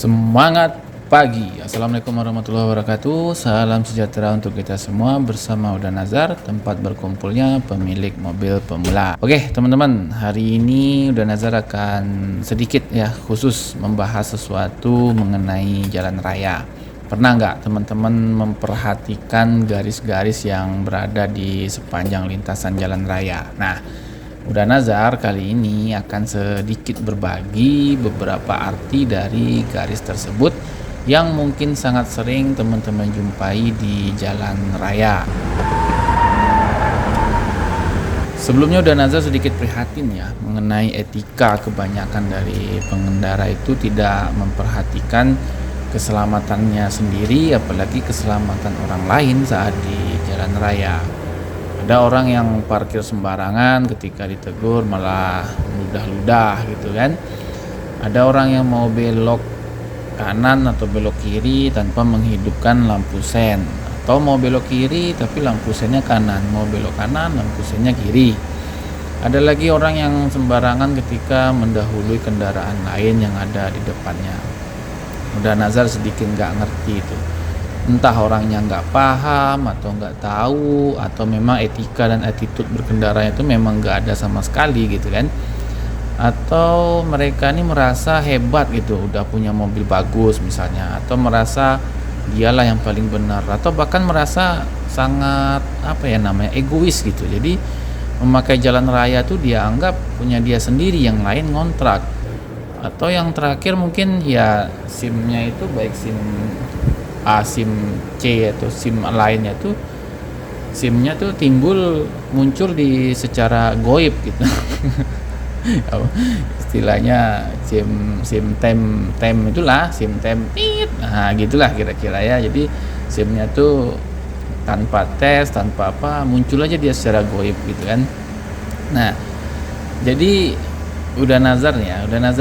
Semangat pagi. Assalamualaikum warahmatullahi wabarakatuh. Salam sejahtera untuk kita semua. Bersama Uda Nazar, tempat berkumpulnya pemilik mobil pemula. Oke teman-teman, hari ini Uda Nazar akan sedikit khusus membahas sesuatu mengenai jalan raya. Pernah nggak teman-teman memperhatikan garis-garis yang berada di sepanjang lintasan jalan raya? Nah, Uda Nazar kali ini akan sedikit berbagi beberapa arti dari garis tersebut yang mungkin sangat sering teman-teman jumpai di jalan raya. Sebelumnya Uda Nazar sedikit prihatin mengenai etika kebanyakan dari pengendara itu tidak memperhatikan keselamatannya sendiri, apalagi keselamatan orang lain saat di jalan raya. Ada orang yang parkir sembarangan, ketika ditegur malah ludah-ludah gitu kan. Ada orang yang mau belok kanan atau belok kiri tanpa menghidupkan lampu sen, atau mau belok kiri tapi lampu sennya kanan, mau belok kanan lampu sennya kiri. Ada lagi orang yang sembarangan ketika mendahului kendaraan lain yang ada di depannya. Uda Nazar sedikit nggak ngerti itu. Entah orangnya nggak paham atau nggak tahu, atau memang etika dan attitude berkendara itu memang nggak ada sama sekali gitu kan, atau mereka ini merasa hebat gitu, udah punya mobil bagus misalnya, atau merasa dialah yang paling benar, atau bahkan merasa sangat egois gitu. Jadi memakai jalan raya tuh dia anggap punya dia sendiri, yang lain ngontrak. Atau yang terakhir mungkin SIM-nya itu baik SIM A, SIM C atau SIM lainnya tuh, SIM-nya tuh muncul di secara goib gitu. Istilahnya SIM tem itulah, SIM tem nah gitulah kira-kira ya. Jadi SIM-nya tuh tanpa tes, tanpa apa, muncul aja dia secara goib gitu kan. Nah, jadi Uda Nazar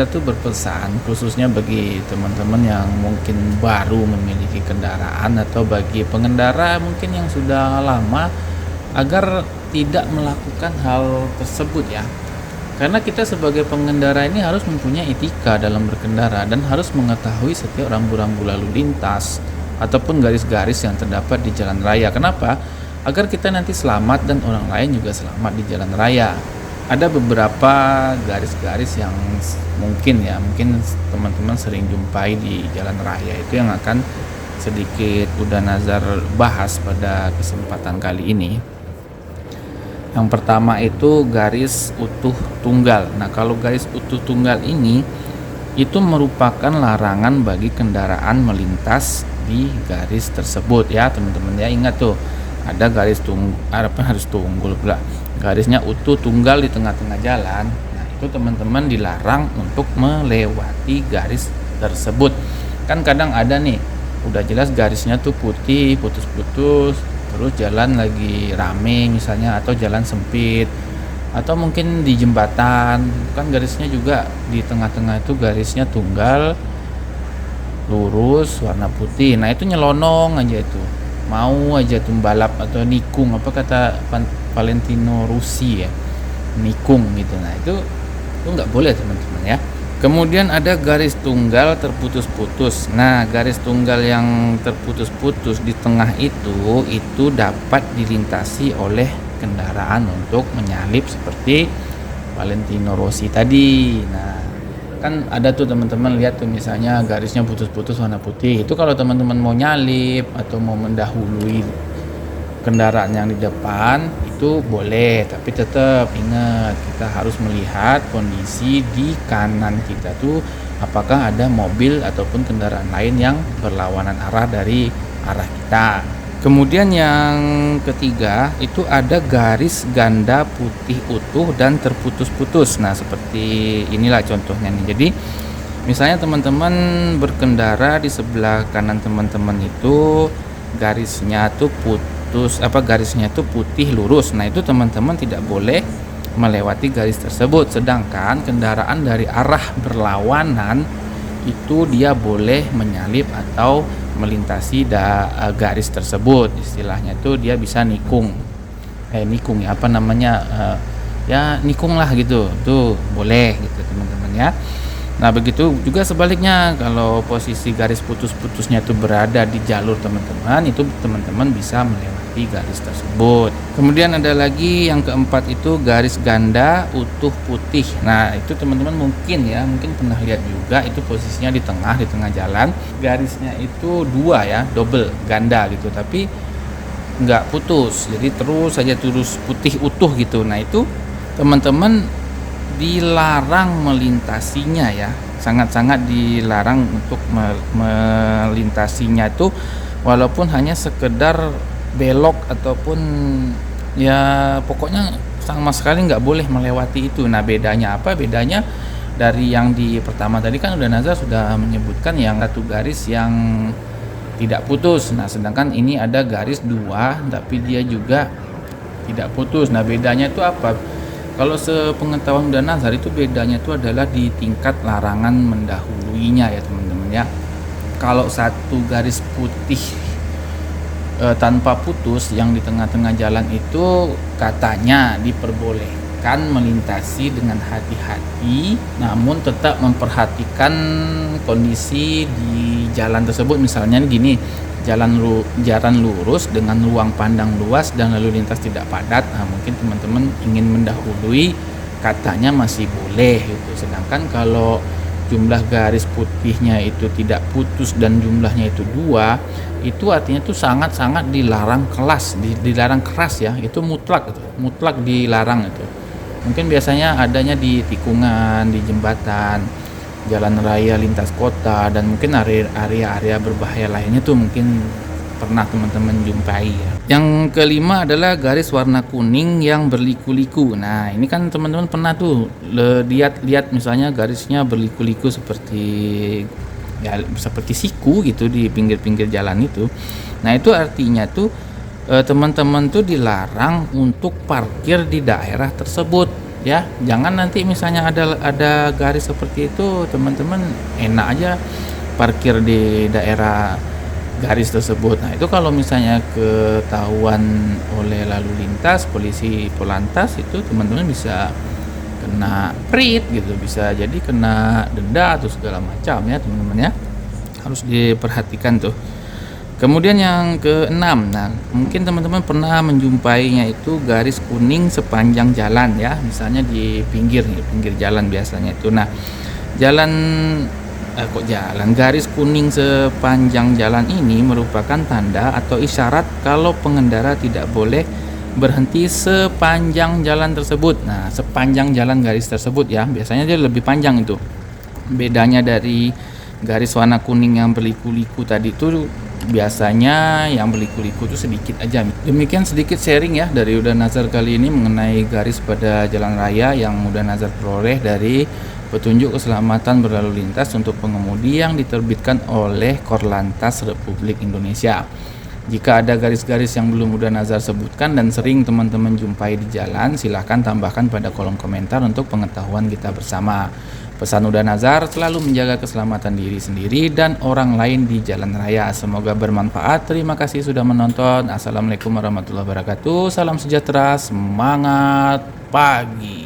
tuh berpesan khususnya bagi teman-teman yang mungkin baru memiliki kendaraan, atau bagi pengendara mungkin yang sudah lama, agar tidak melakukan hal tersebut ya. Karena kita sebagai pengendara ini harus mempunyai etika dalam berkendara dan harus mengetahui setiap rambu-rambu lalu lintas ataupun garis-garis yang terdapat di jalan raya. Kenapa? Agar kita nanti selamat dan orang lain juga selamat di jalan raya. Ada beberapa garis-garis yang mungkin teman-teman sering jumpai di jalan raya, itu yang akan sedikit Uda Nazar bahas pada kesempatan kali ini. Yang pertama itu garis utuh tunggal. Nah, kalau garis utuh tunggal ini itu merupakan larangan bagi kendaraan melintas di garis tersebut ya teman-teman ya. Ingat tuh, ada garis harus tunggul pula. Garisnya utuh tunggal di tengah-tengah jalan. Nah, itu teman-teman dilarang untuk melewati garis tersebut. Kan kadang ada nih, udah jelas garisnya tuh putih, putus-putus, terus jalan lagi rame misalnya, atau jalan sempit, atau mungkin di jembatan, kan garisnya juga di tengah-tengah itu garisnya tunggal, lurus, warna putih. Nah, itu nyelonong aja itu. Mau aja tuh balap atau nikung, apa kata Valentino Rossi ya, nikung gitu. Nah, itu nggak boleh teman-teman ya. Kemudian ada garis tunggal terputus-putus. Nah, garis tunggal yang terputus-putus di tengah itu dapat dilintasi oleh kendaraan untuk menyalip seperti Valentino Rossi tadi. Nah, kan ada tuh teman-teman lihat tuh, misalnya garisnya putus-putus warna putih. Itu kalau teman-teman mau nyalip atau mau mendahului kendaraan yang di depan itu boleh, tapi tetap ingat kita harus melihat kondisi di kanan kita tuh apakah ada mobil ataupun kendaraan lain yang berlawanan arah dari arah kita. Kemudian yang ketiga itu ada garis ganda putih utuh dan terputus-putus. Nah, seperti inilah contohnya nih. Jadi misalnya teman-teman berkendara, di sebelah kanan teman-teman itu garisnya tuh garisnya tuh putih lurus. Nah, itu teman-teman tidak boleh melewati garis tersebut. Sedangkan kendaraan dari arah berlawanan itu dia boleh menyalip atau melintasi garis tersebut. Istilahnya tuh dia bisa nikung nikung lah gitu, tuh boleh gitu teman-teman ya. Nah, begitu juga sebaliknya, kalau posisi garis putus-putusnya itu berada di jalur teman-teman, itu teman-teman bisa melewati garis tersebut. Kemudian ada lagi yang keempat itu garis ganda utuh putih. Nah, itu teman-teman mungkin pernah lihat juga, itu posisinya di tengah jalan. Garisnya itu dua ya, double, ganda gitu, tapi nggak putus. Jadi terus putih utuh gitu. Nah, itu teman-teman dilarang melintasinya ya, sangat-sangat dilarang untuk melintasinya itu, walaupun hanya sekedar belok ataupun ya pokoknya sama sekali nggak boleh melewati itu. Nah, bedanya apa? Bedanya dari yang di pertama tadi kan udah Nazar sudah menyebutkan yang satu garis yang tidak putus. Nah, sedangkan ini ada garis dua tapi dia juga tidak putus. Nah, bedanya itu apa? Kalau sepengetahuan udah Nazar itu bedanya itu adalah di tingkat larangan mendahuluinya ya teman-teman ya. Kalau satu garis putih tanpa putus yang di tengah-tengah jalan itu katanya diperbolehkan melintasi dengan hati-hati, namun tetap memperhatikan kondisi di jalan tersebut. Misalnya gini, jalan lurus dengan ruang pandang luas dan lalu lintas tidak padat. Nah, mungkin teman-teman ingin mendahului, katanya masih boleh gitu. Sedangkan kalau jumlah garis putihnya itu tidak putus dan jumlahnya itu dua, itu artinya itu sangat-sangat dilarang dilarang keras ya. Itu mutlak gitu. Mutlak dilarang itu. Mungkin biasanya adanya di tikungan, di jembatan, jalan raya lintas kota, dan mungkin area-area berbahaya lainnya tuh mungkin pernah teman-teman jumpai ya. Yang kelima adalah garis warna kuning yang berliku-liku. Nah, ini kan teman-teman pernah tuh lihat misalnya garisnya berliku-liku seperti siku gitu di pinggir-pinggir jalan itu. Nah, itu artinya tuh teman-teman tuh dilarang untuk parkir di daerah tersebut ya. Jangan nanti misalnya ada garis seperti itu, teman-teman enak aja parkir di daerah garis tersebut. Nah, itu kalau misalnya ketahuan oleh lalu lintas, polisi polantas, itu teman-teman bisa kena prit gitu, bisa jadi kena denda atau segala macam ya teman-teman ya. Harus diperhatikan tuh. Kemudian yang keenam, nah mungkin teman-teman pernah menjumpainya itu garis kuning sepanjang jalan ya, misalnya di pinggir jalan biasanya itu. Nah, garis kuning sepanjang jalan ini merupakan tanda atau isyarat kalau pengendara tidak boleh berhenti sepanjang jalan tersebut. Nah, sepanjang jalan garis tersebut ya, biasanya dia lebih panjang itu. Bedanya dari garis warna kuning yang berliku-liku tadi itu, biasanya yang berliku-liku itu sedikit aja. Demikian sedikit sharing ya dari Udah Nazar kali ini mengenai garis pada jalan raya yang Udah Nazar peroleh dari petunjuk keselamatan berlalu lintas untuk pengemudi yang diterbitkan oleh Korlantas Republik Indonesia. Jika ada garis-garis yang belum Udah Nazar sebutkan dan sering teman-teman jumpai di jalan, silahkan tambahkan pada kolom komentar untuk pengetahuan kita bersama. Pesan Udah Nazar selalu menjaga keselamatan diri sendiri dan orang lain di jalan raya. Semoga bermanfaat. Terima kasih sudah menonton. Assalamualaikum warahmatullahi wabarakatuh. Salam sejahtera, semangat pagi.